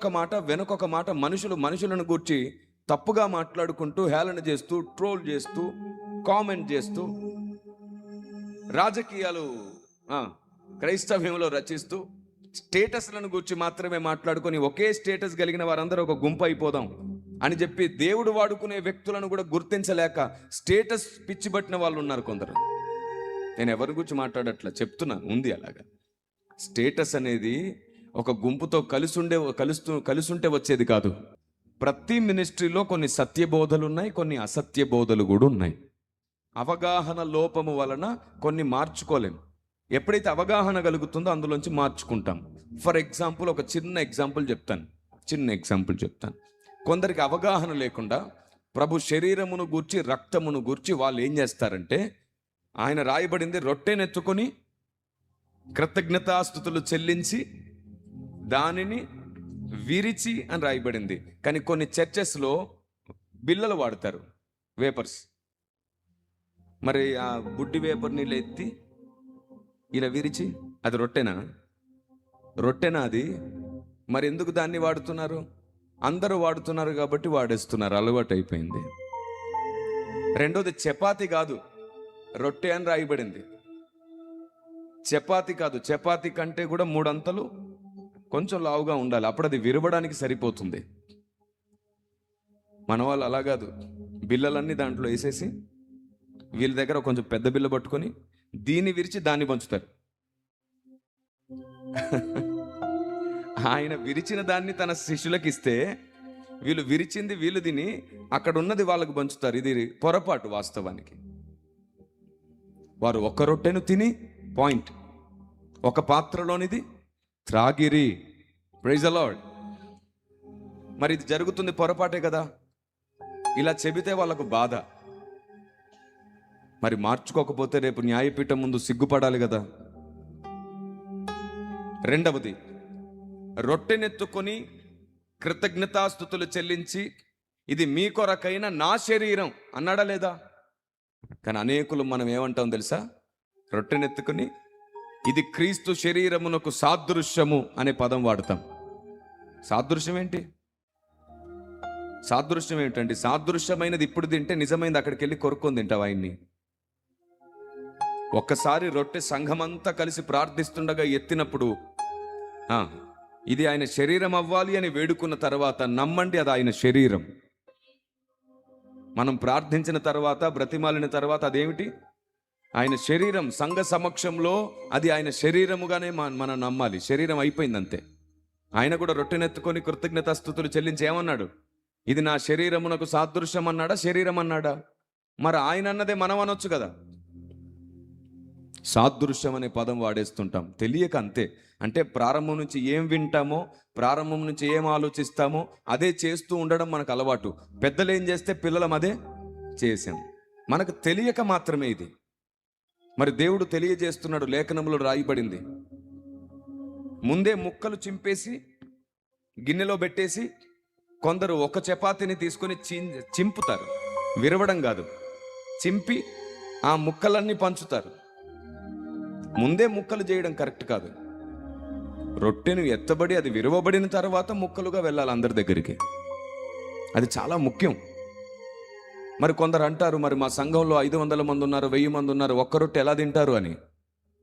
ముందొక మాట వెనకొక మాట మనుషులను గూర్చి తప్పుగా మాట్లాడుకుంటూ, హేళన చేస్తూ, ట్రోల్ చేస్తూ, కామెంట్ చేస్తూ, రాజకీయాలు క్రైస్తవ్యంలో రచిస్తూ, స్టేటస్లను గురించి మాత్రమే మాట్లాడుకొని ఒకే స్టేటస్ కలిగిన వారందరూ ఒక గుంపు అయిపోదాం అని చెప్పి దేవుడు వాడుకునే వ్యక్తులను కూడా గుర్తించలేక స్టేటస్ పిచ్చిబట్టిన వాళ్ళు ఉన్నారు కొందరు. నేను ఎవరి గురించి మాట్లాడట్లా, చెప్తున్నా, ఉంది అలాగా. స్టేటస్ అనేది ఒక గుంపుతో కలుసుంటే వచ్చేది కాదు. ప్రతి మినిస్ట్రీలో కొన్ని సత్యబోధలు ఉన్నాయి, కొన్ని అసత్య బోధలు కూడా ఉన్నాయి. అవగాహన లోపము వలన కొన్ని మార్చుకోలేము. ఎప్పుడైతే అవగాహన కలుగుతుందో అందులోంచి మార్చుకుంటాం. ఫర్ ఎగ్జాంపుల్, ఒక చిన్న ఎగ్జాంపుల్ చెప్తాను. కొందరికి అవగాహన లేకుండా ప్రభు శరీరమును గూర్చి, రక్తమును గూర్చి వాళ్ళు ఏం చేస్తారంటే, ఆయన రాయబడింది రొట్టెనెత్తుకొని కృతజ్ఞతాస్తుతులు చెల్లించి దానిని విరిచి అని రాయబడింది. కానీ కొన్ని చర్చెస్లో బిల్లలు వాడతారు, వేపర్స్. మరి ఆ బుడ్డి వేపర్ నీళ్ళు ఎత్తి ఇలా విరిచి, అది రొట్టెనా అది? మరి ఎందుకు దాన్ని వాడుతున్నారు? అందరూ వాడుతున్నారు కాబట్టి వాడేస్తున్నారు, అలవాటు అయిపోయింది. రెండోది, చపాతి కాదు, రొట్టె అని రాయబడింది. చపాతి కాదు, చపాతి కంటే కూడా 3 అంతలు కొంచెం లావుగా ఉండాలి, అప్పుడు అది విరవడానికి సరిపోతుంది. మన వాళ్ళు అలా కాదు, బిల్లలన్నీ దాంట్లో వేసేసి వీళ్ళ దగ్గర కొంచెం పెద్ద బిల్ల పట్టుకొని దీన్ని విరిచి దాన్ని పంచుతారు. ఆయన విరిచిన దాన్ని తన శిష్యులకు ఇస్తే వీళ్ళు విరిచింది వీళ్ళు తిని అక్కడ ఉన్నది వాళ్ళకు పంచుతారు. ఇది పొరపాటు. వాస్తవానికి వారు ఒక్క రొట్టెను తిని పాయింట్, ఒక పాత్రలోనిది త్రాగిరి. Praise the Lord. మరి ఇది జరుగుతుంది పొరపాటే కదా. ఇలా చెబితే వాళ్ళకు బాధ. మరి మార్చుకోకపోతే రేపు న్యాయపీఠం ముందు సిగ్గుపడాలి కదా. రెండవది, రొట్టెనెత్తుకొని కృతజ్ఞతాస్తుతులు చెల్లించి ఇది మీ కొరకైన నా శరీరం అన్నాడా లేదా? కానీ అనేకులు మనం ఏమంటాం తెలుసా? రొట్టెనెత్తుకొని ఇది క్రీస్తు శరీరమునకు సాదృశ్యము అనే పదం వాడతాం. సాదృశ్యం ఏంటండి? సాదృశ్యమైనది ఇప్పుడు తింటే నిజమైనది అక్కడికి వెళ్ళి కొరుక్కొని తింటావు ఆయన్ని. ఒక్కసారి రొట్టె సంఘమంతా కలిసి ప్రార్థిస్తుండగా ఎత్తినప్పుడు ఇది ఆయన శరీరం అవ్వాలి అని వేడుకున్న తర్వాత నమ్మండి, అది ఆయన శరీరం. మనం ప్రార్థించిన తర్వాత, బ్రతిమాలిన తర్వాత అదేమిటి? ఆయన శరీరం. సంఘ సమక్షంలో అది ఆయన శరీరముగానే మనం నమ్మాలి. శరీరం అయిపోయింది అంతే. ఆయన కూడా రొట్టెనెత్తుకొని కృతజ్ఞతాస్తుతులు చెల్లించి ఏమన్నాడు? ఇది నా శరీరమునకు సాదృశ్యం అన్నాడా, శరీరం అన్నాడా? మరి ఆయన అన్నదే మనం అనొచ్చు కదా. సాదృశ్యం అనే పదం వాడేస్తుంటాం తెలియక, అంతే. అంటే ప్రారంభం నుంచి ఏం వింటామో, ప్రారంభం నుంచి ఏం ఆలోచిస్తామో అదే చేస్తూ ఉండడం మనకు అలవాటు. పెద్దలు ఏం చేస్తే పిల్లలం అదే చేసాం, మనకు తెలియక మాత్రమే ఇది. మరి దేవుడు తెలియజేస్తున్నాడు, లేఖనంలో రాయబడింది. ముందే ముక్కలు చింపేసి గిన్నెలో పెట్టేసి కొందరు ఒక చపాతీని తీసుకొని చింపుతారు. విరవడం కాదు, చింపి ఆ ముక్కలన్నీ పంచుతారు. ముందే ముక్కలు చేయడం కరెక్ట్ కాదు. రొట్టెను ఎత్తబడి అది విరవబడిన తర్వాత ముక్కలుగా వెళ్ళాలి అందరి దగ్గరికి. అది చాలా ముఖ్యం. మరి కొందరు అంటారు, మరి మా సంఘంలో 500 మంది ఉన్నారు, 1000 మంది ఉన్నారు, ఒక్క రొట్టె ఎలా తింటారు అని.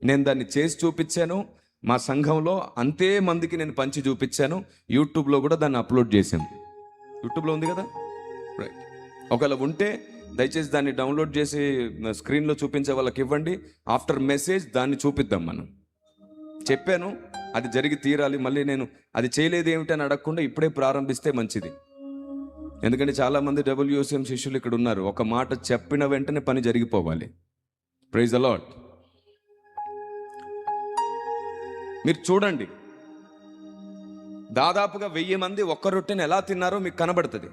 నేను దాన్ని చేసి చూపించాను. మా సంఘంలో అంతే మందికి నేను పంచి చూపించాను. యూట్యూబ్లో కూడా దాన్ని అప్లోడ్ చేశాను. యూట్యూబ్లో ఉంది కదా, రైట్. ఒకవేళ ఉంటే దయచేసి దాన్ని డౌన్లోడ్ చేసి స్క్రీన్లో చూపించే వాళ్ళకి ఇవ్వండి. ఆఫ్టర్ మెసేజ్ దాన్ని చూపిద్దాం. మనం చెప్పాను, అది జరిగి తీరాలి. మళ్ళీ నేను అది చేయలేదు ఏమిటని అడగకుండా ఇప్పుడే ప్రారంభిస్తే మంచిది. ఎందుకంటే చాలామంది WCM శిష్యులు ఇక్కడ ఉన్నారు. ఒక మాట చెప్పిన వెంటనే పని జరిగిపోవాలి. Praise the lord. మీరు చూడండి, దాదాపుగా 1000 మంది ఒక్క రొట్టెని ఎలా తిన్నారో మీకు కనబడుతుంది.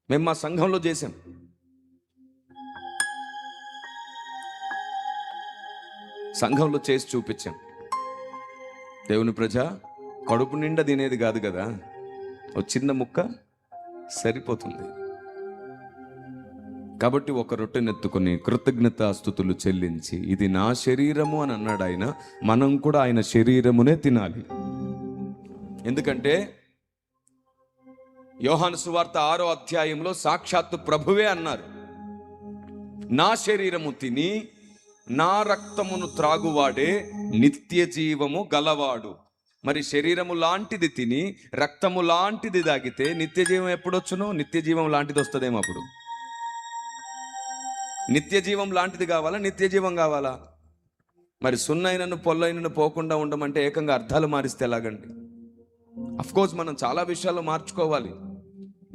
మేము మా సంఘంలో చేసాం. సంఘంలో చేసి చూపించాం. దేవుని ప్రజ కడుపు నిండా తినేది కాదు కదా, ఒక చిన్న ముక్క సరిపోతుంది. కాబట్టి ఒక రొట్టెనెత్తుకొని కృతజ్ఞతాస్తుతులు చెల్లించి ఇది నా శరీరము అని అన్నాడు ఆయన. మనం కూడా ఆయన శరీరమునే తినాలి. ఎందుకంటే యోహాను సువార్త 6వ అధ్యాయంలో సాక్షాత్తు ప్రభువే అన్నారు, నా శరీరము తిని నా రక్తమును త్రాగువాడే నిత్య జీవము గలవాడు. మరి శరీరము లాంటిది తిని రక్తము లాంటిది తాగితే నిత్య జీవం ఎప్పుడొచ్చును? నిత్య జీవం లాంటిది వస్తుందేమో అప్పుడు. నిత్య జీవం లాంటిది కావాలా, నిత్య జీవం కావాలా? మరి సున్నైనను పొల్లైనను పోకుండా ఉండమంటే ఏకంగా అర్థాలు మారిస్తే ఎలాగండి? అఫ్కోర్స్ మనం చాలా విషయాల్లో మార్చుకోవాలి.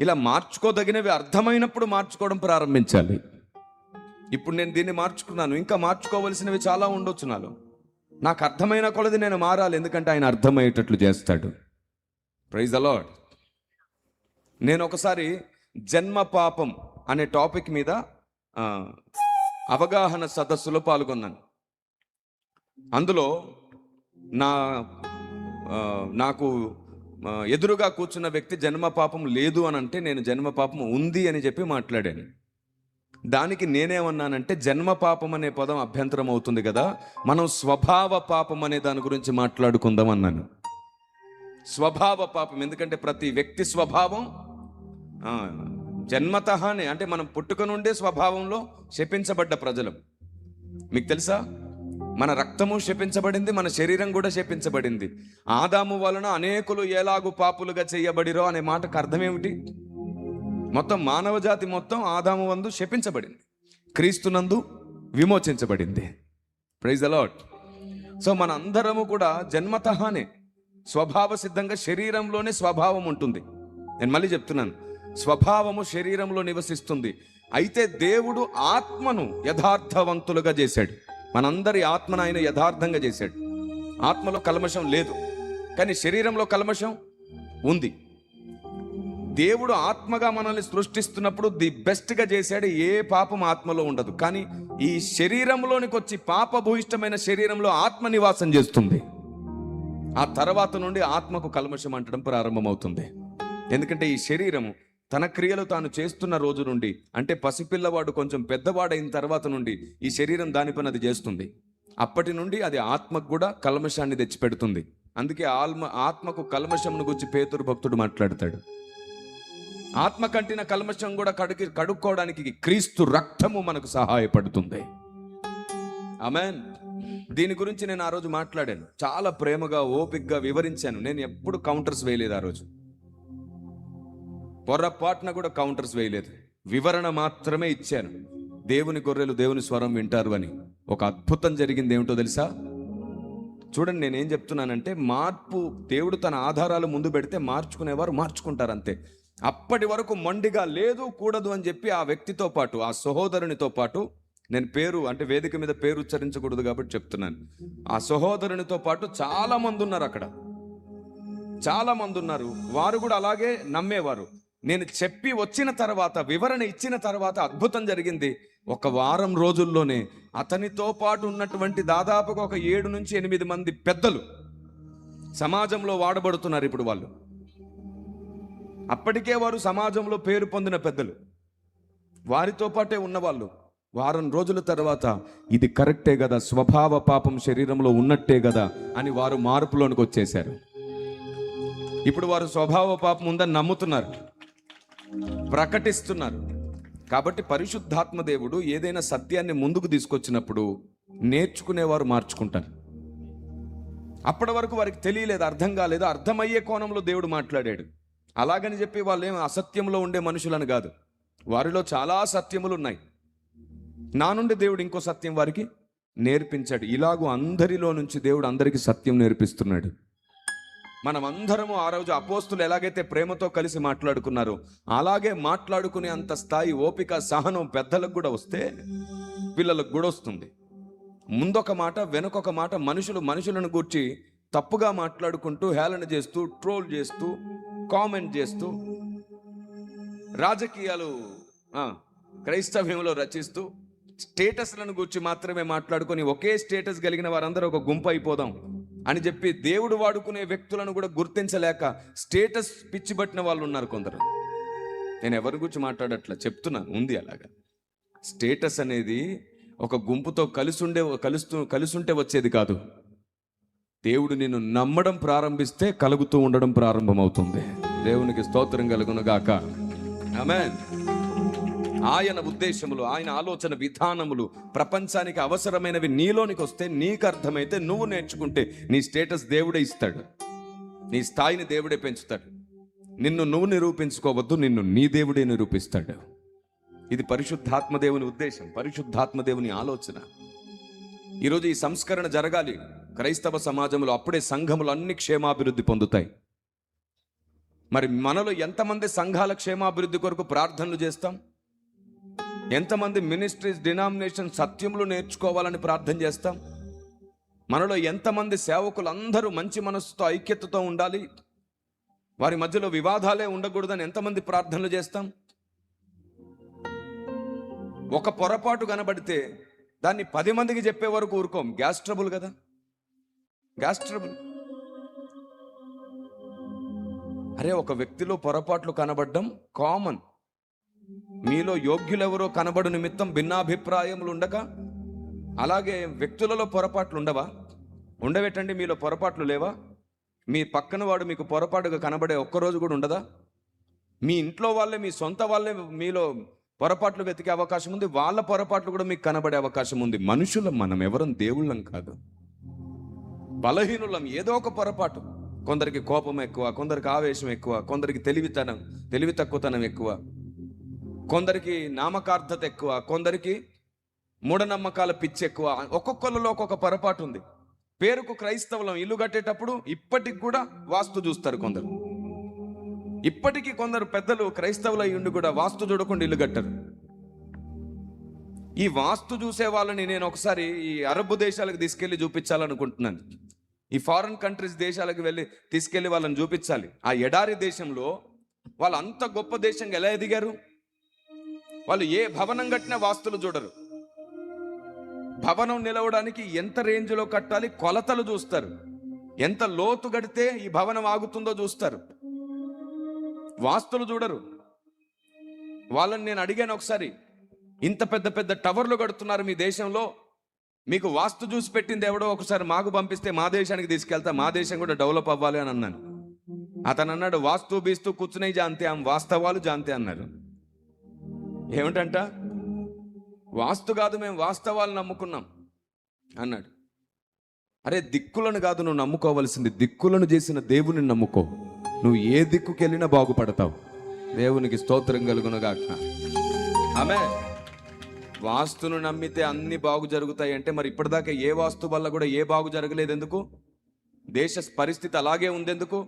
ఇలా మార్చుకోదగినవి అర్థమైనప్పుడు మార్చుకోవడం ప్రారంభించాలి. ఇప్పుడు నేను దీన్ని మార్చుకున్నాను, ఇంకా మార్చుకోవలసినవి చాలా ఉండొచ్చు నాలో. నాకు అర్థమైన కొలది నేను మారాలి, ఎందుకంటే ఆయన అర్థమయ్యేటట్లు చేస్తాడు. Praise the lord. నేను ఒకసారి జన్మ పాపం అనే టాపిక్ మీద అవగాహన సదస్సులో పాల్గొన్నాను. అందులో నాకు ఎదురుగా కూర్చున్న వ్యక్తి జన్మ పాపం లేదు అని అంటే, నేను జన్మ పాపం ఉంది అని చెప్పి మాట్లాడాను. దానికి నేనేమన్నానంటే, జన్మ పాపం అనే పదం అభ్యంతరం అవుతుంది కదా, మనం స్వభావ పాపం అనే దాని గురించి మాట్లాడుకుందాం అన్నాను. స్వభావ పాపం, ఎందుకంటే ప్రతి వ్యక్తి స్వభావం జన్మతహానే, అంటే మనం పుట్టుక నుండే స్వభావంలో శపించబడ్డ ప్రజలం. మీకు తెలుసా, మన రక్తము శపించబడింది, మన శరీరం కూడా శపించబడింది. ఆదాము వలన అనేకులు ఎలాగు పాపులుగా చేయబడిరో అనే మాటకు అర్థం ఏమిటి? మొత్తం మానవ జాతి మొత్తం ఆదాము నందు శపించబడింది, క్రీస్తునందు విమోచించబడింది. Praise the Lord. సో మన అందరము కూడా జన్మతహానే స్వభావ సిద్ధంగా శరీరంలోనే స్వభావం ఉంటుంది. నేను మళ్ళీ చెప్తున్నాను, స్వభావము శరీరంలో నివసిస్తుంది. అయితే దేవుడు ఆత్మను యథార్థవంతులుగా చేశాడు. మనందరి ఆత్మను ఆయన యథార్థంగా చేశాడు. ఆత్మలో కల్మషం లేదు, కానీ శరీరంలో కల్మషం ఉంది. దేవుడు ఆత్మగా మనల్ని సృష్టిస్తున్నప్పుడు ది బెస్ట్గా చేశాడు. ఏ పాపం ఆత్మలో ఉండదు. కానీ ఈ శరీరంలోనికి వచ్చి పాపభూయిష్టమైన శరీరంలో ఆత్మ నివాసం చేస్తుంది. ఆ తర్వాత నుండి ఆత్మకు కల్మషం అంటడం ప్రారంభమవుతుంది. ఎందుకంటే ఈ శరీరము తన క్రియలు తాను చేస్తున్న రోజు నుండి, అంటే పసిపిల్లవాడు కొంచెం పెద్దవాడైన తర్వాత నుండి ఈ శరీరం దాని పని అది చేస్తుంది. అప్పటి నుండి అది ఆత్మకు కూడా కల్మషాన్ని తెచ్చిపెడుతుంది. అందుకే ఆత్మకు కల్మషంను గురించి పేతురు భక్తుడు మాట్లాడతాడు. ఆత్మ కంటిన కల్మషం కూడా కడుక్కోవడానికి క్రీస్తు రక్తము మనకు సహాయపడుతుంది. ఆమేన్. దీని గురించి నేను ఆ రోజు మాట్లాడాను, చాలా ప్రేమగా ఓపికగా వివరించాను. నేను ఎప్పుడు కౌంటర్స్ వేయలేదు, ఆ రోజు పొరపాటున కూడా కౌంటర్స్ వేయలేదు, వివరణ మాత్రమే ఇచ్చాను. దేవుని గొర్రెలు దేవుని స్వరం వింటారు అని. ఒక అద్భుతం జరిగింది. ఏమిటో తెలుసా? చూడండి, నేనేం చెప్తున్నానంటే, మార్పు దేవుడు తన ఆధారాలు ముందు పెడితే మార్చుకునేవారు మార్చుకుంటారు, అంతే. అప్పటి వరకు మొండిగా లేదు కూడదు అని చెప్పి ఆ వ్యక్తితో పాటు, ఆ సహోదరునితో పాటు, నేను పేరు అంటే వేదిక మీద పేరు ఉచ్చరించకూడదు కాబట్టి చెప్తున్నాను, ఆ సహోదరునితో పాటు చాలా మంది ఉన్నారు అక్కడ, చాలా మంది ఉన్నారు. వారు కూడా అలాగే నమ్మేవారు. నేను చెప్పి వచ్చిన తర్వాత, వివరణ ఇచ్చిన తర్వాత అద్భుతం జరిగింది. ఒక వారం రోజుల్లోనే అతనితో పాటు ఉన్నటువంటి దాదాపుగా ఒక 7 నుంచి 8 మంది పెద్దలు సమాజంలో వాడబడుతున్నారు ఇప్పుడు వాళ్ళు. అప్పటికే వారు సమాజంలో పేరు పొందిన పెద్దలు, వారితో పాటే ఉన్నవాళ్ళు. వారం రోజుల తర్వాత ఇది కరెక్టే కదా, స్వభావ పాపం శరీరంలో ఉన్నట్టే కదా అని వారు మార్పులోనికి వచ్చేశారు. ఇప్పుడు వారు స్వభావ పాపం ఉందని నమ్ముతున్నారు, ప్రకటిస్తున్నారు. కాబట్టి పరిశుద్ధాత్మ దేవుడు ఏదైనా సత్యాన్ని ముందుకు తీసుకొచ్చినప్పుడు నేర్చుకునేవారు మార్చుకుంటారు. అప్పటి వరకు వారికి తెలియలేదు, అర్థం కాలేదు. అర్థమయ్యే కోణంలో దేవుడు మాట్లాడాడు. అలాగని చెప్పి వాళ్ళు ఏం అసత్యంలో ఉండే మనుషులని కాదు, వారిలో చాలా సత్యములు ఉన్నాయి. నా నుండి దేవుడు ఇంకో సత్యం వారికి నేర్పించాడు. ఇలాగూ అందరిలో నుంచి దేవుడు అందరికీ సత్యం నేర్పిస్తున్నాడు. మనం అందరము ఆ రోజు అపోస్తులు ఎలాగైతే ప్రేమతో కలిసి మాట్లాడుకున్నారో అలాగే మాట్లాడుకునే అంత స్థాయి ఓపిక సహనం పెద్దలకు కూడా వస్తే పిల్లలకు కూడా వస్తుంది. ముందొక మాట వెనకొక మాట, మనుషులను గూర్చి తప్పుగా మాట్లాడుకుంటూ, హేళన చేస్తూ, ట్రోల్ చేస్తూ, కామెంట్ చేస్తూ, రాజకీయాలు క్రైస్తవ్యంలో రచిస్తూ, స్టేటస్లను గురించి మాత్రమే మాట్లాడుకొని ఒకే స్టేటస్ కలిగిన వారందరూ ఒక గుంపు అయిపోదాం అని చెప్పి దేవుడు వాడుకునే వ్యక్తులను కూడా గుర్తించలేక స్టేటస్ పిచ్చిబట్టిన వాళ్ళు ఉన్నారు కొందరు. నేను ఎవరి గురించి మాట్లాడట్లా, చెప్తున్నాను, ఉంది అలాగా. స్టేటస్ అనేది ఒక గుంపుతో కలుసుంటే వచ్చేది కాదు. దేవుడు నిన్ను నమ్మడం ప్రారంభిస్తే కలుగుతూ ఉండడం ప్రారంభమవుతుంది. దేవునికి స్తోత్రం కలుగును గాక. ఆమేన్. ఆయన ఉద్దేశములు, ఆయన ఆలోచన విధానములు ప్రపంచానికి అవసరమైనవి నీలోనికి వస్తే, నీకు అర్థమైతే, నువ్వు నేర్చుకుంటే నీ స్టేటస్ దేవుడే ఇస్తాడు, నీ స్థాయిని దేవుడే పెంచుతాడు. నిన్ను నువ్వు నిరూపించుకోవద్దు, నిన్ను నీ దేవుడే నిరూపిస్తాడు. ఇది పరిశుద్ధాత్మ దేవుని ఉద్దేశం, పరిశుద్ధాత్మ దేవుని ఆలోచన. ఈరోజు ఈ సంస్కరణ జరగాలి క్రైస్తవ సమాజంలో, అప్పుడే సంఘములు అన్ని క్షేమాభివృద్ధి పొందుతాయి. మరి మనలో ఎంతమంది సంఘాల క్షేమాభివృద్ధి కొరకు ప్రార్థనలు చేస్తాం? ఎంతమంది మినిస్ట్రీస్, డినామినేషన్ సత్యములు నేర్చుకోవాలని ప్రార్థన చేస్తాం? మనలో ఎంతమంది సేవకులు అందరూ మంచి మనస్సుతో ఐక్యతతో ఉండాలి, వారి మధ్యలో వివాదాలే ఉండకూడదని ఎంతమంది ప్రార్థనలు చేస్తాం? ఒక పొరపాటు కనబడితే దాన్ని 10 మందికి చెప్పే వరకు ఊరుకోం. గ్యాస్ ట్రబుల్ కదా, గ్యాస్ ట్రబుల్. అరే, ఒక వ్యక్తిలో పొరపాట్లు కనబడడం కామన్. మీలో యోగ్యులెవరో కనబడు నిమిత్తం భిన్నాభిప్రాయములు ఉండక, అలాగే వ్యక్తులలో పొరపాట్లు ఉండవా? ఉండబెట్టండి. మీలో పొరపాట్లు లేవా? మీ పక్కన వాడు మీకు పొరపాటుగా కనబడే ఒక్కరోజు కూడా ఉండదా? మీ ఇంట్లో వాళ్ళే, మీ సొంత వాళ్ళే మీలో పొరపాట్లు వెతికే అవకాశం ఉంది, వాళ్ళ పొరపాట్లు కూడా మీకు కనబడే అవకాశం ఉంది. మనుషులం మనం, ఎవరం దేవుళ్ళం కాదు, బలహీనులం. ఏదో ఒక పొరపాటు. కొందరికి కోపం ఎక్కువ, కొందరికి ఆవేశం ఎక్కువ, కొందరికి తెలివి తక్కువతనం ఎక్కువ, కొందరికి నామకార్థత ఎక్కువ, కొందరికి మూఢనమ్మకాల పిచ్చి ఎక్కువ. ఒక్కొక్కరిలో ఒక్కొక్క పొరపాటు ఉంది. పేరుకు క్రైస్తవులం, ఇల్లు కట్టేటప్పుడు ఇప్పటికి కూడా వాస్తు చూస్తారు కొందరు. ఇప్పటికీ కొందరు పెద్దలు క్రైస్తవులై ఉండి కూడా వాస్తు చూడకుండా ఇల్లు కట్టరు. ఈ వాస్తు చూసే వాళ్ళని నేను ఒకసారి ఈ అరబ్ దేశాలకు తీసుకెళ్లి చూపించాలనుకుంటున్నాను. ఈ ఫారిన్ కంట్రీస్ దేశాలకు వెళ్ళి తీసుకెళ్లి వాళ్ళని చూపించాలి. ఆ ఎడారి దేశంలో వాళ్ళు అంత గొప్ప దేశంగా ఎలా ఎదిగారు? వాళ్ళు ఏ భవనం కట్టినా వాస్తులు చూడరు. భవనం నిలవడానికి ఎంత రేంజ్లో కట్టాలి కొలతలు చూస్తారు. ఎంత లోతు కడితే ఈ భవనం ఆగుతుందో చూస్తారు. వాస్తులు చూడరు. వాళ్ళని నేను అడిగాను ఒకసారి, ఇంత పెద్ద పెద్ద టవర్లు కడుతున్నారు మీ దేశంలో, మీకు వాస్తు చూసి పెట్టింది ఎవడో, ఒకసారి మాకు పంపిస్తే మా దేశానికి తీసుకెళ్తా, మా దేశం కూడా డెవలప్ అవ్వాలి అని అన్నాను. అతను అన్నాడు, వాస్తు బీస్తూ కూర్చున్నాయి జాంతే, ఆమె వాస్తవాలు జాంతే అన్నారు. ఏమిటంట? వాస్తు కాదు, మేము వాస్తవాలు నమ్ముకున్నాం అన్నాడు. అరే, దిక్కులను కాదు నువ్వు నమ్ముకోవలసింది, దిక్కులను చేసిన దేవుని నమ్ముకో. నువ్వు ఏ దిక్కుకి వెళ్ళినా బాగుపడతావు. దేవునికి స్తోత్రం కలుగునుగాక. ఆమేన్. వాస్తును నమ్మితే అన్ని బాగు జరుగుతాయి అంటే మరి ఇప్పటిదాకా ఏ వాస్తు వల్ల కూడా ఏ బాగు జరగలేదు ఎందుకు? దేశ పరిస్థితి అలాగే ఉందెందుకు?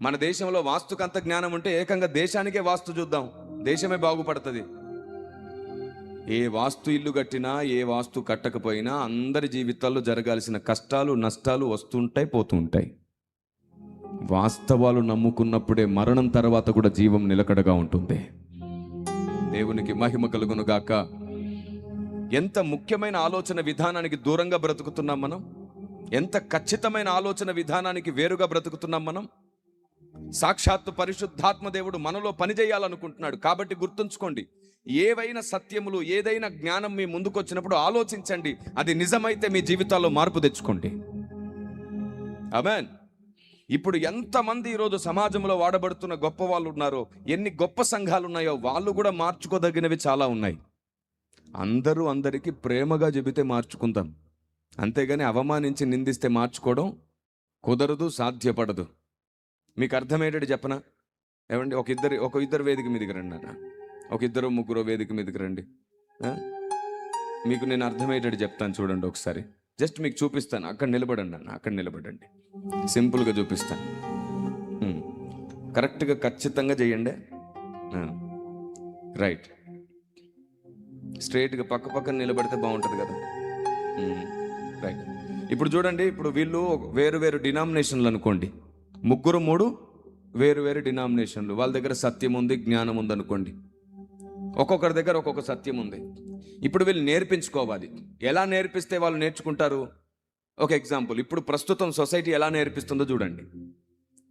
మన దేశంలో వాస్తుకు అంత జ్ఞానం ఉంటే ఏకంగా దేశానికే వాస్తు చూద్దాం, దేశమే బాగుపడుతుంది. ఏ వాస్తు ఇల్లు కట్టినా, ఏ వాస్తు కట్టకపోయినా అందరి జీవితాల్లో జరగాల్సిన కష్టాలు, నష్టాలు వస్తుంటాయి, పోతుంటాయి. వాస్తవాలు నమ్ముకున్నప్పుడే మరణం తర్వాత కూడా జీవం నిలకడగా ఉంటుంది. దేవునికి మహిమ కలుగును గాక. ఎంత ముఖ్యమైన ఆలోచన విధానానికి దూరంగా బ్రతుకుతున్నాం మనం, ఎంత ఖచ్చితమైన ఆలోచన విధానానికి వేరుగా బ్రతుకుతున్నాం మనం. సాక్షాత్తు పరిశుద్ధాత్మ దేవుడు మనలో పనిచేయాలనుకుంటున్నాడు. కాబట్టి గుర్తుంచుకోండి, ఏవైనా సత్యములు, ఏదైనా జ్ఞానం మీ ముందుకు వచ్చినప్పుడు ఆలోచించండి. అది నిజమైతే మీ జీవితాల్లో మార్పు తెచ్చుకోండి. ఆమేన్. ఇప్పుడు ఎంతమంది ఈరోజు సమాజంలో వాడబడుతున్న గొప్ప వాళ్ళు ఉన్నారో, ఎన్ని గొప్ప సంఘాలు ఉన్నాయో, వాళ్ళు కూడా మార్చుకోదగినవి చాలా ఉన్నాయి. అందరూ అందరికీ ప్రేమగా చెబితే మార్చుకుందాం, అంతేగాని అవమానించి నిందిస్తే మార్చుకోవడం కుదరదు, సాధ్యపడదు. మీకు అర్థమయ్యేటట్టు చెప్పనా? ఏమండి, ఒక ఇద్దరు వేదిక మీదకి రండి అన్న, ఒక ఇద్దరు ముగ్గురు వేదిక మీదకి రండి. మీకు నేను అర్థమయ్యేటట్టు చెప్తాను, చూడండి ఒకసారి. జస్ట్ మీకు చూపిస్తాను. అక్కడ నిలబడండి అన్న, అక్కడ నిలబడండి. సింపుల్గా చూపిస్తాను. కరెక్ట్గా ఖచ్చితంగా చేయండి. రైట్. స్ట్రైట్గా పక్క పక్కన నిలబడితే బాగుంటుంది కదా. రైట్. ఇప్పుడు చూడండి, ఇప్పుడు వీళ్ళు వేరు వేరు డినామినేషన్లు అనుకోండి, ముగ్గురు మూడు వేరు వేరు డినామినేషన్లు. వాళ్ళ దగ్గర సత్యం ఉంది, జ్ఞానం ఉంది అనుకోండి. ఒక్కొక్కరి దగ్గర ఒక్కొక్క సత్యం ఉంది. ఇప్పుడు వీళ్ళు నేర్పించుకోవాలి. ఎలా నేర్పిస్తే వాళ్ళు నేర్చుకుంటారు? ఒక ఎగ్జాంపుల్, ఇప్పుడు ప్రస్తుతం సొసైటీ ఎలా నేర్పిస్తుందో చూడండి.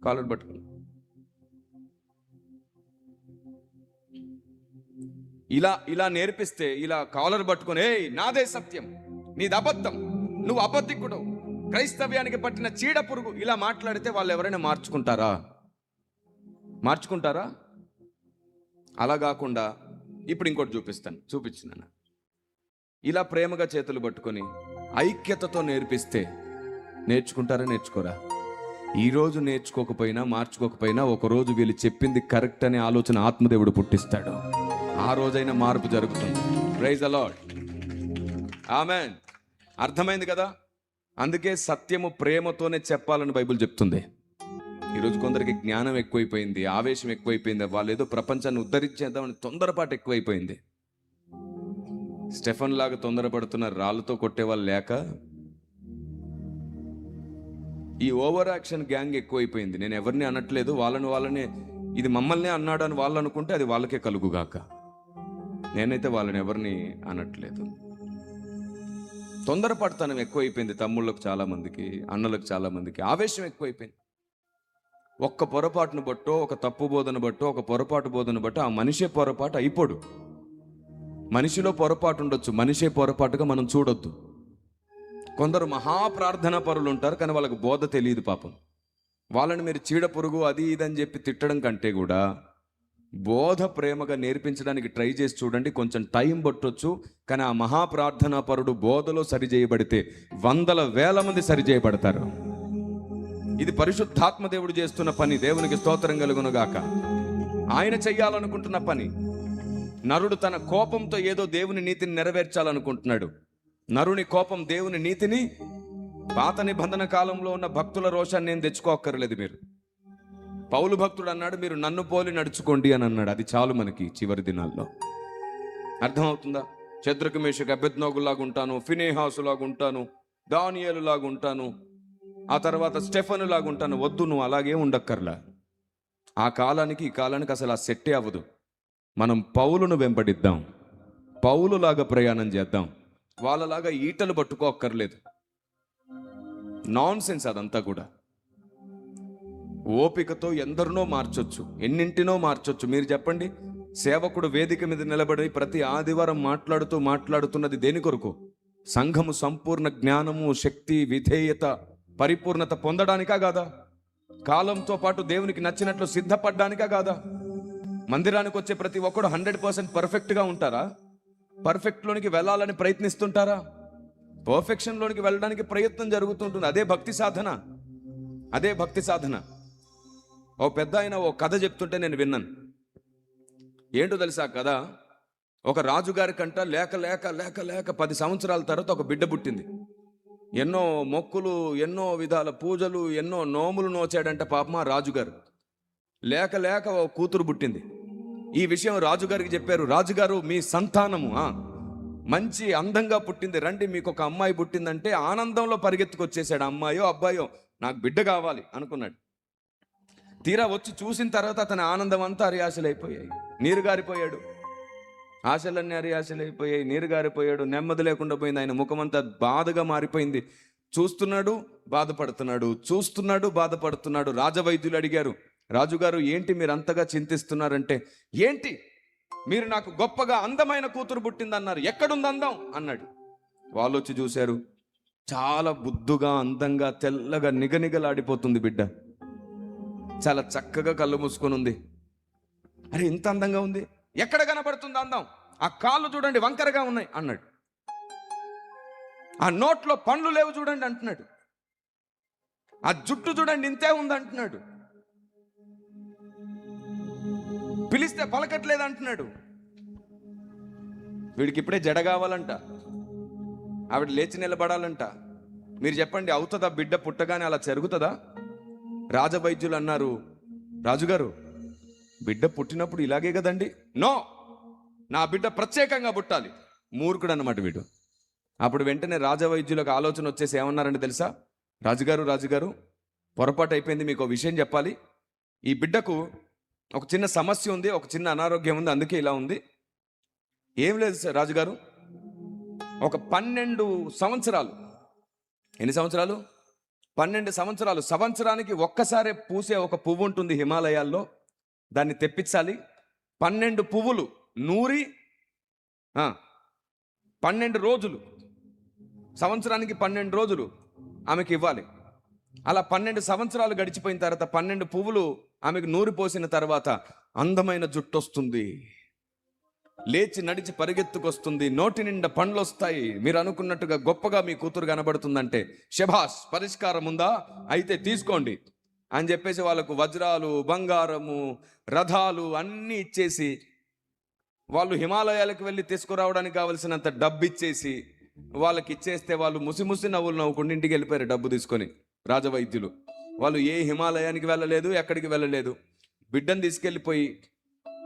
కాలర్ పట్టుకుని ఇలా నేర్పిస్తే, ఇలా కాలర్ పట్టుకొని, ఏయ్ నాదే సత్యం, నీది అబద్ధం, నువ్వు అబద్ధికుడు, క్రైస్తవ్యానికి పట్టిన చీడ పురుగు, ఇలా మాట్లాడితే వాళ్ళు ఎవరైనా మార్చుకుంటారా? మార్చుకుంటారా? అలా కాకుండా ఇప్పుడు ఇంకోటి చూపించిన ఇలా ప్రేమగా చేతులు పట్టుకొని ఐక్యతతో నేర్పిస్తే నేర్చుకుంటారా? నేర్చుకోరా? ఈరోజు నేర్చుకోకపోయినా మార్చుకోకపోయినా ఒకరోజు వీళ్ళు చెప్పింది కరెక్ట్ అనే ఆలోచన ఆత్మదేవుడు పుట్టిస్తాడు. ఆ రోజైనా మార్పు జరుగుతుంది. Praise the Lord. ఆమేన్. అర్థమైంది కదా? అందుకే సత్యము ప్రేమతోనే చెప్పాలని బైబిల్ చెప్తుంది. ఈరోజు కొందరికి జ్ఞానం ఎక్కువైపోయింది, ఆవేశం ఎక్కువైపోయింది, వాళ్ళు ఏదో ప్రపంచాన్ని ఉద్ధరించేద్దామని తొందరపాటు ఎక్కువైపోయింది. స్టెఫన్ లాగా తొందరపడుతున్న రాళ్ళతో కొట్టేవాళ్ళు లేక ఈ ఓవర్ యాక్షన్ గ్యాంగ్ ఎక్కువైపోయింది. నేను ఎవరిని అనట్లేదు, వాళ్ళనే ఇది మమ్మల్ని అన్నాడు అని వాళ్ళు అనుకుంటే అది వాళ్ళకే కలుగుగాక. నేనైతే వాళ్ళని ఎవరిని అనట్లేదు. తొందరపడతనం ఎక్కువైపోయింది తమ్ముళ్ళకు చాలా మందికి, అన్నలకు చాలా మందికి. ఆవేశం ఎక్కువైపోయింది. ఒక్క పొరపాటును బట్టో, ఒక తప్పు బోధన బట్టో, ఒక పొరపాటు బోధన బట్టో ఆ మనిషే పొరపాటు అయిపోడు. మనిషిలో పొరపాటు ఉండొచ్చు, మనిషే పొరపాటుగా మనం చూడొద్దు. కొందరు మహాప్రార్థనా పరులు ఉంటారు, కానీ వాళ్ళకు బోధ తెలియదు పాపం. వాళ్ళని మీరు చీడ పురుగు అది ఇదని చెప్పి తిట్టడం కంటే కూడా బోధ ప్రేమగా నేర్పించడానికి ట్రై చేసి చూడండి. కొంచెం టైం పట్టొచ్చు, కానీ ఆ మహాప్రార్థనా పరుడు బోధలో సరిచేయబడితే వందల వేల మంది సరిచేయబడతారు. ఇది పరిశుద్ధాత్మ దేవుడు చేస్తున్న పని. దేవునికి స్తోత్రం కలుగునుగాక. ఆయన చెయ్యాలనుకుంటున్న పని. నరుడు తన కోపంతో ఏదో దేవుని నీతిని నెరవేర్చాలనుకుంటున్నాడు. నరుని కోపం దేవుని నీతిని, పాత నిబంధన కాలంలో ఉన్న భక్తుల రోషాన్ని నేను తెచ్చుకోక్కర్లేదు. మీరు పౌలు భక్తుడు అన్నాడు, మీరు నన్ను పోలి నడుచుకోండి అని అన్నాడు. అది చాలు మనకి చివరి దినాల్లో. అర్థమవుతుందా? శద్రకు మేషకు అబేద్నెగోలాగా ఉంటాను, ఫినెహాసు లాగా ఉంటాను, దానియేలు లాగా ఉంటాను, ఆ తర్వాత స్టెఫను లాగా ఉంటాను. వద్దు, నువ్వు అలాగే ఉండక్కర్లా. ఆ కాలానికి ఈ కాలానికి అసలు ఆ సెట్టే అవ్వదు. మనం పౌలును వెంబడిద్దాం, పౌలులాగా ప్రయాణం చేద్దాం. వాళ్ళలాగా ఈటలు పట్టుకోక్కర్లేదు. నాన్ సెన్స్ అదంతా కూడా. ఓపికతో ఎందరినో మార్చొచ్చు, ఎన్నింటినో మార్చొచ్చు. మీరు చెప్పండి, సేవకుడు వేదిక మీద నిలబడి ప్రతి ఆదివారం మాట్లాడుతున్నది దేని కొరకు? సంఘము సంపూర్ణ జ్ఞానము, శక్తి, విధేయత, పరిపూర్ణత పొందడానికా కాదా? కాలంతో పాటు దేవునికి నచ్చినట్లు సిద్ధపడ్డానికా కాదా? మందిరానికి వచ్చే ప్రతి ఒక్కడు 100% పర్ఫెక్ట్గా ఉంటారా? పర్ఫెక్ట్లోనికి వెళ్ళాలని ప్రయత్నిస్తుంటారా? పర్ఫెక్షన్లోనికి వెళ్ళడానికి ప్రయత్నం జరుగుతుంటుంది. అదే భక్తి సాధన, అదే భక్తి సాధన. ఓ పెద్ద ఆయన ఓ కథ చెప్తుంటే నేను విన్నాను. ఏంటో తెలుసా కథ? ఒక రాజుగారి కంట లేక లేక లేక లేక 10 సంవత్సరాల తర్వాత ఒక బిడ్డ పుట్టింది. ఎన్నో మొక్కులు, ఎన్నో విధాల పూజలు, ఎన్నో నోములు నోచాడంట పాపం ఆ రాజుగారు. లేక లేక ఓ కూతురు పుట్టింది. ఈ విషయం రాజుగారికి చెప్పారు. రాజుగారు, మీ సంతానము మంచి అందంగా పుట్టింది, రండి మీకు ఒక అమ్మాయి పుట్టిందంటే ఆనందంలో పరిగెత్తుకొచ్చేసాడు. అమ్మాయో అబ్బాయో, నాకు బిడ్డ కావాలి అనుకున్నాడు. తీరా వచ్చి చూసిన తర్వాత అతని ఆనందం అంతా అరియాశలైపోయాయి. నీరు గారిపోయాడు. ఆశలన్నీ అరియాశలైపోయాయి. నీరు గారిపోయాడు. నెమ్మది లేకుండా పోయింది. ఆయన ముఖమంతా బాధగా మారిపోయింది. చూస్తున్నాడు, బాధపడుతున్నాడు, చూస్తున్నాడు, బాధపడుతున్నాడు. రాజవైద్యులు అడిగారు, రాజుగారు ఏంటి మీరు అంతగా చింతిస్తున్నారంటే, ఏంటి మీరు నాకు గొప్పగా అందమైన కూతురు పుట్టిందన్నారు, ఎక్కడుంది అందం అన్నాడు. వాళ్ళు వచ్చి చూశారు. చాలా బుద్దుగా, అందంగా, తెల్లగా నిగనిగలాడిపోతుంది బిడ్డ. చాలా చక్కగా కళ్ళు మూసుకొని ఉంది. అరే ఇంత అందంగా ఉంది, ఎక్కడ కనబడుతుంది అందం? ఆ కాళ్ళు చూడండి వంకరగా ఉన్నాయి అన్నాడు. ఆ నోట్లో పండ్లు లేవు చూడండి అంటున్నాడు. ఆ జుట్టు చూడండి ఇంతే ఉంది అంటున్నాడు. పిలిస్తే పలకట్లేదు అంటున్నాడు. వీడికి ఇప్పుడే జడ కావాలంట, ఆవిడ లేచి నిలబడాలంట. మీరు చెప్పండి, అవుతుందా? బిడ్డ పుట్టగానే అలా జరుగుతుందా? రాజవైద్యులు అన్నారు, రాజుగారు బిడ్డ పుట్టినప్పుడు ఇలాగే కదండి. నో, నా బిడ్డ ప్రత్యేకంగా పుట్టాలి. మూర్ఖుడు అన్నమాట వీడు. అప్పుడు వెంటనే రాజవైద్యులకు ఆలోచన వచ్చేసి ఏమన్నారంటే తెలుసా? రాజుగారు పొరపాటు అయిపోయింది, మీకు ఒక విషయం చెప్పాలి. ఈ బిడ్డకు ఒక చిన్న సమస్య ఉంది, ఒక చిన్న అనారోగ్యం ఉంది, అందుకే ఇలా ఉంది. ఏం లేదు సార్ రాజుగారు, ఒక 12 సంవత్సరాలు. ఎన్ని సంవత్సరాలు? 12 సంవత్సరాలు. సంవత్సరానికి ఒక్కసారే పూసే ఒక పువ్వు ఉంటుంది హిమాలయాల్లో, దాన్ని తెప్పించాలి. 12 పువ్వులు నూరి 12 రోజులు, సంవత్సరానికి 12 రోజులు ఆమెకి ఇవ్వాలి. అలా 12 సంవత్సరాలు గడిచిపోయిన తర్వాత 12 పువ్వులు ఆమెకు నూరి పోసిన తర్వాత అందమైన జుట్టు వస్తుంది, లేచి నడిచి పరిగెత్తుకొస్తుంది, నోటి నిండా పండ్లు వస్తాయి. మీరు అనుకున్నట్టుగా గొప్పగా మీ కూతురు కనబడుతుందంటే శభాష్, పరిష్కారం ఉందా, అయితే తీసుకోండి అని చెప్పేసి వాళ్ళకు వజ్రాలు, బంగారము, రథాలు అన్నీ ఇచ్చేసి, వాళ్ళు హిమాలయాలకు వెళ్ళి తీసుకురావడానికి కావలసినంత డబ్బు ఇచ్చేసి వాళ్ళకి ఇచ్చేస్తే వాళ్ళు ముసి నవ్వులు నవ్వుకుండా ఇంటికి వెళ్ళిపోయారు డబ్బు తీసుకొని. రాజవైద్యులు వాళ్ళు ఏ హిమాలయానికి వెళ్ళలేదు, ఎక్కడికి వెళ్ళలేదు. బిడ్డను తీసుకెళ్ళిపోయి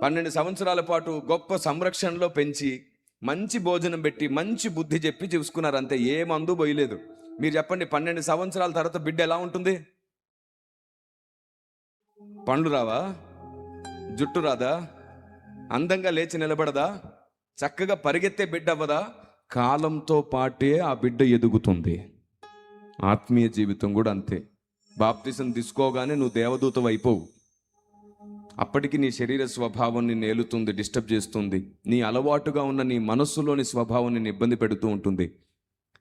12 సంవత్సరాల పాటు గొప్ప సంరక్షణలో పెంచి మంచి భోజనం పెట్టి మంచి బుద్ధి చెప్పి చూసుకున్నారు, అంతే. ఏ మందు పోయలేదు. మీరు చెప్పండి, 12 సంవత్సరాల తర్వాత బిడ్డ ఎలా ఉంటుంది? పండ్లు రావా, జుట్టు రాదా, అందంగా లేచి నిలబడదా, చక్కగా పరిగెత్తే బిడ్డ అవ్వదా? కాలంతో పాటే ఆ బిడ్డ ఎదుగుతుంది. ఆత్మీయ జీవితం కూడా అంతే. బాప్తిసం తీసుకోగానే నువ్వు దేవదూతం అయిపోవు. అప్పటికి నీ శరీర స్వభావం నిన్ను ఏలుతుంది, డిస్టర్బ్ చేస్తుంది. నీ అలవాటుగా ఉన్న నీ మనస్సులోని స్వభావం నిన్ను ఇబ్బంది పెడుతూ ఉంటుంది.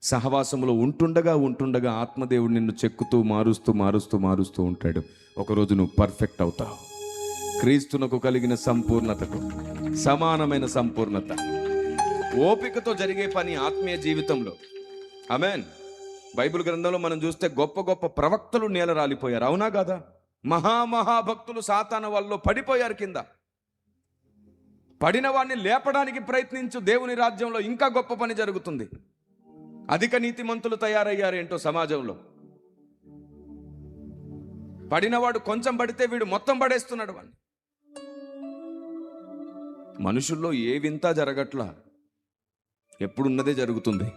సహవాసంలో ఉంటుండగా ఆత్మదేవుడు నిన్ను చెక్కుతూ మారుస్తూ ఉంటాడు. ఒకరోజు నువ్వు పర్ఫెక్ట్ అవుతావు. క్రీస్తునకు కలిగిన సంపూర్ణతకు సమానమైన సంపూర్ణత, ఓపికతో జరిగే పని ఆత్మీయ జీవితంలో. ఆమేన్. బైబిల్ గ్రంథంలో మనం చూస్తే గొప్ప గొప్ప ప్రవక్తలు నేల రాలిపోయారు, అవునా కాదా? మహాభక్తులు సాతాను వల్ల పడిపోయారు కింద. పడిన వాడిని లేపడానికి ప్రయత్నించు, దేవుని రాజ్యంలో ఇంకా గొప్ప పని జరుగుతుంది. అధిక నీతిమంతులు తయారయ్యారేంటో సమాజంలో. పడినవాడు కొంచెం పడితే వీడు మొత్తం పడేస్తున్నాడు వాడిని. మనుషుల్లో ఏ వింత జరగట్లా, ఎప్పుడున్నదే జరుగుతుంది.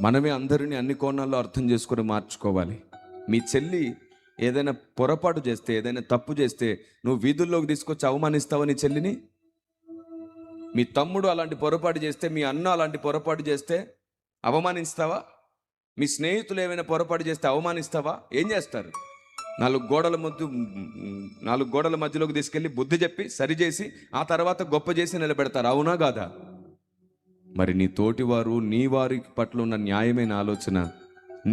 మనమే అందరినీ అన్ని కోణాల్లో అర్థం చేసుకొని మార్చుకోవాలి. మీ చెల్లి ఏదైనా పొరపాటు చేస్తే, ఏదైనా తప్పు చేస్తే నువ్వు వీధుల్లోకి తీసుకొచ్చి అవమానిస్తావా నీ చెల్లిని? మీ తమ్ముడు అలాంటి పొరపాటు చేస్తే, మీ అన్న అలాంటి పొరపాటు చేస్తే అవమానిస్తావా? మీ స్నేహితులు ఏమైనా పొరపాటు చేస్తే అవమానిస్తావా? ఏం చేస్తారు? 4 గోడల మధ్యలోకి తీసుకెళ్ళి బుద్ధి చెప్పి సరిచేసి ఆ తర్వాత గొప్ప చేసి నిలబెడతారు, అవునా కాదా? మరి నీ తోటివారు, నీ వారి పట్ల ఉన్న న్యాయమైన ఆలోచన,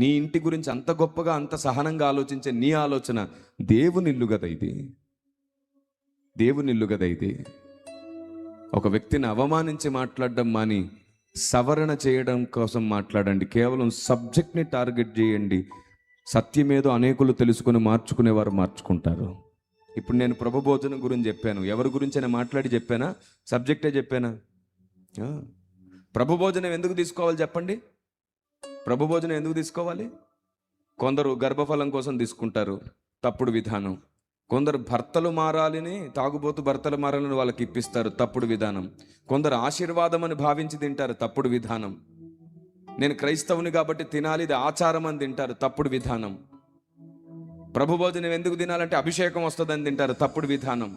నీ ఇంటి గురించి అంత గొప్పగా అంత సహనంగా ఆలోచించే నీ ఆలోచన దేవుని ఇల్లు కదా ఇది. దేవుని ఇల్లు కదా ఇది. ఒక వ్యక్తిని అవమానించి మాట్లాడడం మాని సవరణ చేయడం కోసం మాట్లాడండి. కేవలం సబ్జెక్ట్ని టార్గెట్ చేయండి. సత్యమేదో అనేకులు తెలుసుకొని మార్చుకునేవారు మార్చుకుంటారు. ఇప్పుడు నేను ప్రభు భోజనం గురించి చెప్పాను. ఎవరి గురించి అయినా మాట్లాడి చెప్పానా? సబ్జెక్టే చెప్పానా? ప్రభు భోజనం ఎందుకు తీసుకోవాలి చెప్పండి? ప్రభు భోజనం ఎందుకు తీసుకోవాలి? కొందరు గర్భఫలం కోసం తీసుకుంటారు, తప్పుడు విధానం. కొందరు భర్తలు మారాలని, తాగుబోతు భర్తలు మారాలని వాళ్ళకి ఇప్పిస్తారు, తప్పుడు విధానం. కొందరు ఆశీర్వాదం అని భావించి తింటారు, తప్పుడు విధానం. నేను క్రైస్తవుని కాబట్టి తినాలి, ఇది ఆచారం అని తింటారు, తప్పుడు విధానం. ప్రభు భోజనం ఎందుకు తినాలంటే అభిషేకం వస్తుందని తింటారు, తప్పుడు విధానం.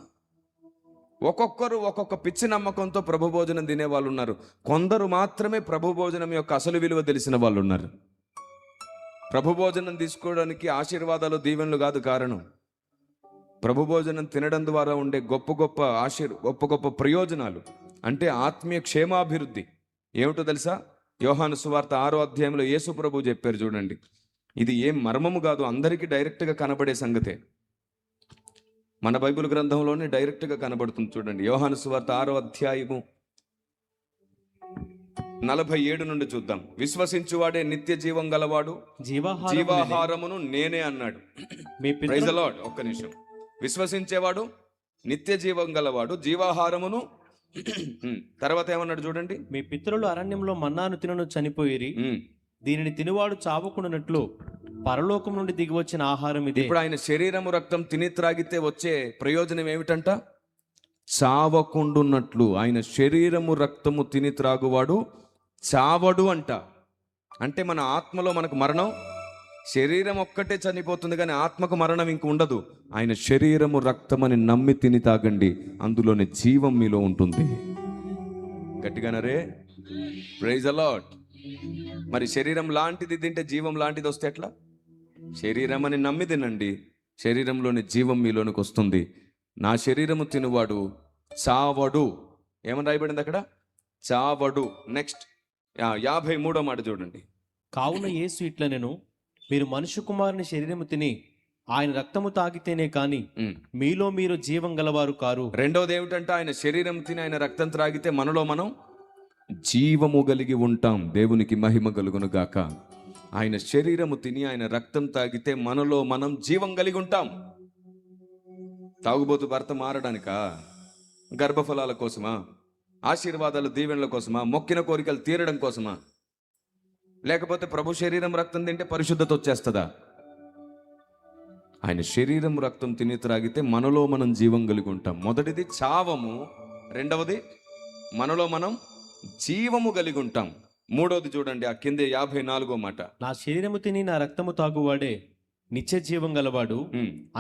ఒక్కొక్కరు ఒక్కొక్క పిచ్చి నమ్మకంతో ప్రభు భోజనం తినే వాళ్ళు ఉన్నారు. కొందరు మాత్రమే ప్రభు భోజనం యొక్క అసలు విలువ తెలిసిన వాళ్ళు ఉన్నారు. ప్రభు భోజనం తీసుకోవడానికి ఆశీర్వాదాలు, దీవెనలు కాదు కారణం. ప్రభు భోజనం తినడం ద్వారా ఉండే గొప్ప గొప్ప ప్రయోజనాలు అంటే ఆత్మీయ క్షేమాభివృద్ధి ఏమిటో తెలుసా? యోహాను సువార్త 6వ అధ్యాయంలో యేసు ప్రభు చెప్పారు, చూడండి. ఇది ఏం మర్మము కాదు, అందరికీ డైరెక్ట్గా కనబడే సంగతే. మన బైబిల్ గ్రంథంలోనే డైరెక్ట్గా కనబడుతుంది, చూడండి. యోహాను సువార్త 6వ అధ్యాయము 47 నుండి చూద్దాం. విశ్వసించువాడే నిత్య జీవం గలవాడు, జీవాహారమును నేనే అన్నాడు. Praise the lord. ఒక్క నిమిషం. విశ్వసించేవాడు నిత్య జీవం గలవాడు, జీవాహారమును. తర్వాత ఏమన్నాడు చూడండి. మీ పితరులు అరణ్యంలో మన్నాను తినను చనిపోయిరి, దీనిని తినువాడు చావకుండానట్లు పరలోకం నుండి దిగి వచ్చిన ఆహారం ఇది. ఇప్పుడు ఆయన శరీరము రక్తం తిని త్రాగితే వచ్చే ప్రయోజనం ఏమిటంట? చావకుండున్నట్లు. ఆయన శరీరము రక్తము తిని త్రాగువాడు చావడు అంట. అంటే మన ఆత్మలో మనకు మరణం, శరీరం ఒక్కటే చనిపోతుంది కానీ ఆత్మకు మరణం ఇంక ఉండదు. ఆయన శరీరము రక్తమని నమ్మి తిని తాగండి, అందులోని జీవం మీలో ఉంటుంది. గట్టిగానరే, ప్రైజ్ ది లార్డ్. మరి శరీరం లాంటిది తింటే జీవం లాంటిది వస్తే ఎట్లా? శరీరం అని నమ్మి తినండి, శరీరంలోని జీవం మీలోనికి వస్తుంది. నా శరీరము తినువాడు చావడు. ఏమని రాయబడింది అక్కడ? చావడు. నెక్స్ట్ 53వ మాట చూడండి. కావున యేసు ఇట్లా, నేను మీరు మనుష్య కుమారుని శరీరము తిని ఆయన రక్తము తాగితేనే కాని ఉమ్. మీలో మీరు జీవం గలవారు కారు. రెండవది ఏమిటంటే ఆయన శరీరం తిని ఆయన రక్తం త్రాగితే మనలో మనం జీవము కలిగి ఉంటాం. దేవునికి మహిమ కలుగును గాక. ఆయన శరీరము తిని ఆయన రక్తం తాగితే మనలో మనం జీవం కలిగి ఉంటాం. తాగుబోతు భర్త మారడానికా? గర్భఫలాల కోసమా? ఆశీర్వాదాలు దీవెనల కోసమా? మొక్కిన కోరికలు తీరడం కోసమా? లేకపోతే ప్రభు శరీరం రక్తం తింటే పరిశుద్ధత వచ్చేస్తుందా? ఆయన శరీరం రక్తం తిని త్రాగితే మనలో మనం జీవం కలిగి ఉంటాం. మొదటిది చావము, రెండవది మనలో మనం జీవము కలిగి ఉంటాం. మూడవది చూడండి ఆ కిందే 54వ మాట. నా శరీరము తిని నా రక్తము తాగువాడే నిత్య జీవం గలవాడు.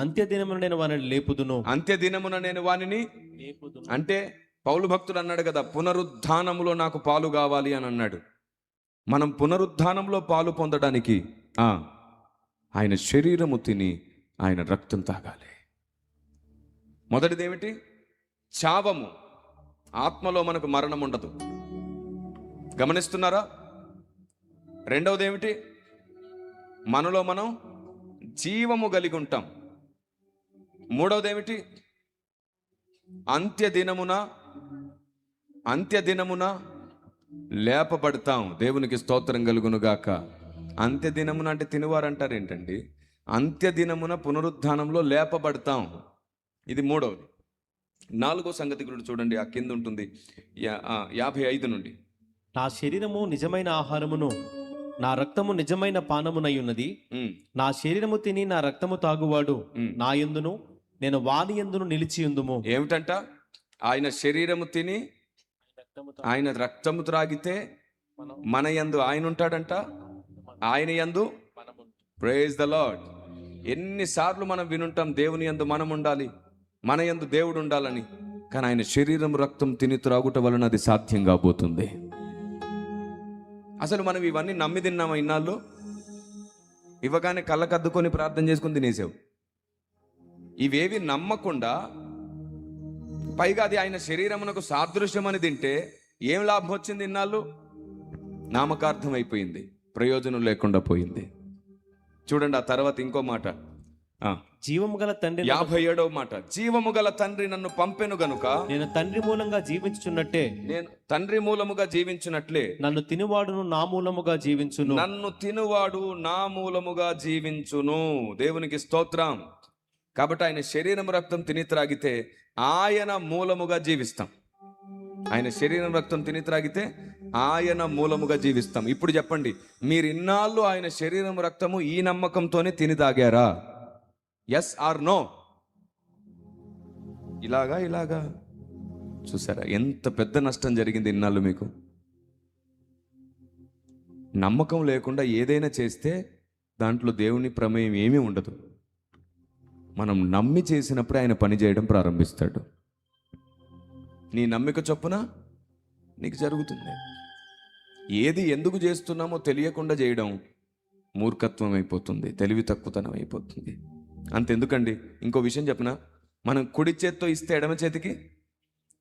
అంత్య దినమున నేను వానిని లేపుదును. అంత్య దినమున నేను వానిని అంటే పౌలు భక్తుడు అన్నాడు కదా, పునరుద్ధానములో నాకు పాలు కావాలి అని అన్నాడు. మనం పునరుద్ధానంలో పాలు పొందడానికి ఆయన శరీరము తిని ఆయన రక్తం తాగాలి. మొదటిది ఏమిటి? చావము. ఆత్మలో మనకు మరణం ఉండదు. గమనిస్తున్నారా? రెండవది ఏమిటి? మనలో మనం జీవము కలిగి ఉంటాం. మూడవది ఏమిటి? అంత్య దినమున లేపబడతాం. దేవునికి స్తోత్రం కలుగును గాక. అంత్య దినమున అంటే తినువారు అంటారు ఏంటండి? అంత్య దినమున పునరుద్ధానంలో లేపబడతాం. ఇది మూడవది. నాలుగో సంగతి కూడా చూడండి, ఆ కింద ఉంటుంది 55 నుండి. నా శరీరము నిజమైన ఆహారమును నా రక్తము నిజమైన పానమునై ఉన్నది. నా శరీరము తిని నా రక్తము తాగువాడు నా యందును నేను వాని యందును నిలిచి ఉందుము. ఏమిటంట? ఆయన శరీరము తిని ఆయన రక్తము త్రాగితే మన యందు ఆయన ఉంటాడంట, ఆయన యందు. Praise the lord. ఎన్నిసార్లు మనం వినుంటాం దేవుని యందు మనం ఉండాలి, మన యందు దేవుడు ఉండాలని. కానీ ఆయన శరీరం రక్తం తిని త్రాగుట వలన అది సాధ్యం కాబోతుంది. అసలు మనం ఇవన్నీ నమ్మి తిన్నామా? ఇన్నాళ్ళు ఇవ్వగానే కళ్ళకద్దుకొని ప్రార్థన చేసుకుని తినేసావు. ఇవేవి నమ్మకుండా పైగా అది ఆయన శరీరమునకు సాదృశ్యం అని తింటే ఏం లాభం వచ్చింది? ఇన్నాళ్ళు నామకార్థం అయిపోయింది, ప్రయోజనం లేకుండా పోయింది. చూడండి ఆ తర్వాత ఇంకో మాట, జీవము గల తండ్రి 57వ మాట. జీవము గల తండ్రి నన్ను పంపెను గనుక నేను తండ్రి మూలంగా జీవించుచున్నట్టే నేను తండ్రి మూలముగా జీవించున్నట్లే నన్ను తినువాడును నా మూలముగా జీవించును. నన్ను తినువాడు నా మూలముగా జీవించును. దేవునికి స్తోత్రం. కాబట్టి ఆయన శరీరం రక్తం తిని త్రాగితే ఆయన మూలముగా జీవిస్తాం. ఆయన శరీరం రక్తం తిని త్రాగితే ఆయన మూలముగా జీవిస్తాం. ఇప్పుడు చెప్పండి, మీరు ఇన్నాళ్ళు ఆయన శరీరం రక్తము ఈ నమ్మకంతోనే తిని తాగారా? Yes or no? ఇలాగా చూసారా ఎంత పెద్ద నష్టం జరిగింది ఇన్నాళ్ళు మీకు? నమ్మకం లేకుండా ఏదైనా చేస్తే దాంట్లో దేవుని ప్రమేయం ఏమీ ఉండదు. మనం నమ్మి చేసినప్పుడే ఆయన పని చేయడం ప్రారంభిస్తాడు. నీ నమ్మిక చొప్పున నీకు జరుగుతుంది. ఏది ఎందుకు చేస్తున్నామో తెలియకుండా చేయడం మూర్ఖత్వం అయిపోతుంది, తెలివి తక్కువతనం అయిపోతుంది. అంతెందుకండి, ఇంకో విషయం చెప్పిన, మనం కుడి చేత్తో ఇస్తే ఎడమ చేతికి,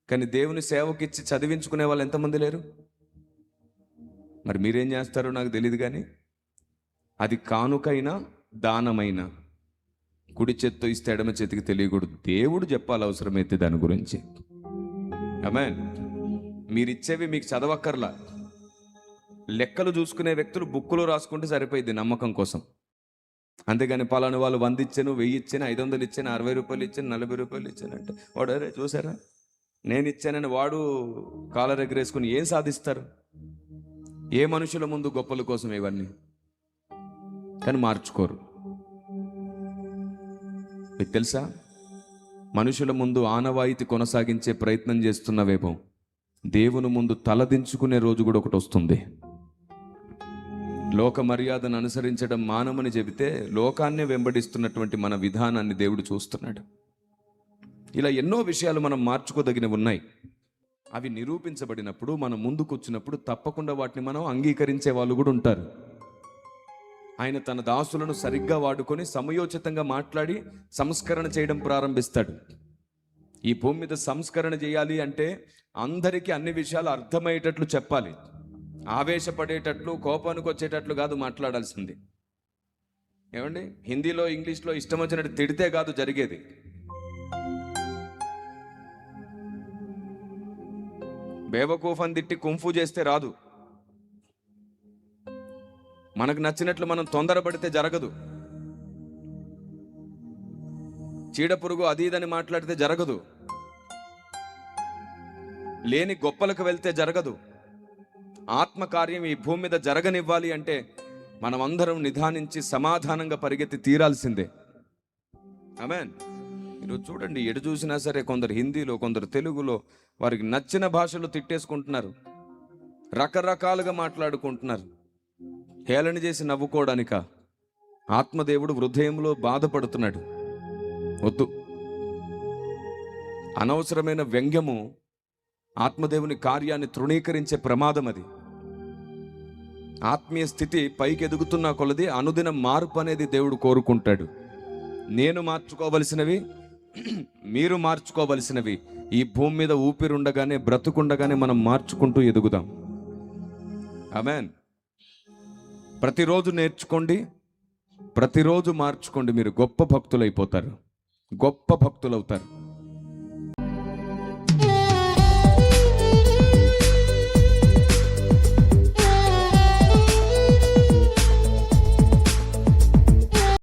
కానీ దేవుని సేవకి ఇచ్చి చదివించుకునే వాళ్ళు ఎంతమంది లేరు? మరి మీరేం చేస్తారో నాకు తెలియదు, కానీ అది కానుకైనా దానమైనా కుడి చేత్తో ఇస్తే ఎడమ చేతికి తెలియకూడదు. దేవుడు చెప్పాలి అవసరమైతే దాని గురించి. ఆమేన్. మీరిచ్చేవి మీకు చదవక్కర్లా. లెక్కలు చూసుకునే వ్యక్తులు బుక్కులో రాసుకుంటే సరిపోయింది నమ్మకం కోసం. అంతేగాని పలాను వాళ్ళు 100 ఇచ్చాను, 1000 ఇచ్చాను, 500 ఇచ్చాను, 60 రూపాయలు ఇచ్చాను, 40 రూపాయలు ఇచ్చాను అంటే వాడు అరే చూసారా నేను ఇచ్చానని వాడు కాలర్ ఎగరేసుకుని ఏం సాధిస్తారు? ఏ మనుషుల ముందు గొప్పల కోసం ఇవన్నీ, కానీ మార్చుకోరు. మీకు తెలుసా, మనుషుల ముందు ఆనవాయితీ కొనసాగించే ప్రయత్నం చేస్తున్నవేమో, దేవుని ముందు తలదించుకునే రోజు కూడా ఒకటి వస్తుంది. లోక మర్యాదను అనుసరించడం మానమని చెబితే లోకాన్నే వెంబడిస్తున్నటువంటి మన విధానాన్ని దేవుడు చూస్తున్నాడు. ఇలా ఎన్నో విషయాలు మనం మార్చుకోదగినవి ఉన్నాయి. అవి నిరూపించబడినప్పుడు మనం ముందుకు వచ్చినప్పుడు తప్పకుండా వాటిని మనం అంగీకరించే వాళ్ళు కూడా ఉంటారు. ఆయన తన దాసులను సరిగ్గా వాడుకొని సమయోచితంగా మాట్లాడి సంస్కరణ చేయడం ప్రారంభిస్తాడు. ఈ భూమి మీద సంస్కరణ చేయాలి అంటే అందరికీ అన్ని విషయాలు అర్థమయ్యేటట్లు చెప్పాలి. ఆవేశపడేటట్లు, కోపానికి వచ్చేటట్లు కాదు మాట్లాడాల్సింది. ఏమండి, హిందీలో ఇంగ్లీష్లో ఇష్టం వచ్చినట్టు తిడితే కాదు జరిగేది. బేవకూఫ్ అని తిట్టి కుంఫు చేస్తే రాదు. మనకు నచ్చినట్లు మనం తొందరపడితే జరగదు. చీడపురుగు అది ఇదని మాట్లాడితే జరగదు. లేని గొప్పలకు వెళ్తే జరగదు. ఆత్మకార్యం ఈ భూమి మీద జరగనివ్వాలి అంటే మనం అందరం నిదానించి సమాధానంగా పరిగెత్తి తీరాల్సిందే. ఆమేన్. ఈరోజు చూడండి, ఎటు చూసినా సరే కొందరు హిందీలో, కొందరు తెలుగులో, వారికి నచ్చిన భాషలో తిట్టేసుకుంటున్నారు, రకరకాలుగా మాట్లాడుకుంటున్నారు. హేళన చేసి నవ్వుకోవడానిక? ఆత్మదేవుడు హృదయంలో బాధపడుతున్నాడు. వద్దు. అనవసరమైన వ్యంగ్యము ఆత్మదేవుని కార్యాన్ని తృణీకరించే ప్రమాదం అది. ఆత్మీయ స్థితి పైకి ఎదుగుతున్న కొలది అనుదిన మార్పు అనేది దేవుడు కోరుకుంటాడు. నేను మార్చుకోవలసినవి, మీరు మార్చుకోవలసినవి ఈ భూమి మీద ఊపిరుండగానే, బ్రతుకుండగానే మనం మార్చుకుంటూ ఎదుగుదాం. ఆమేన్. ప్రతిరోజు నేర్చుకోండి, ప్రతిరోజు మార్చుకోండి. మీరు గొప్ప భక్తులు అయిపోతారు, గొప్ప భక్తులు అవుతారు.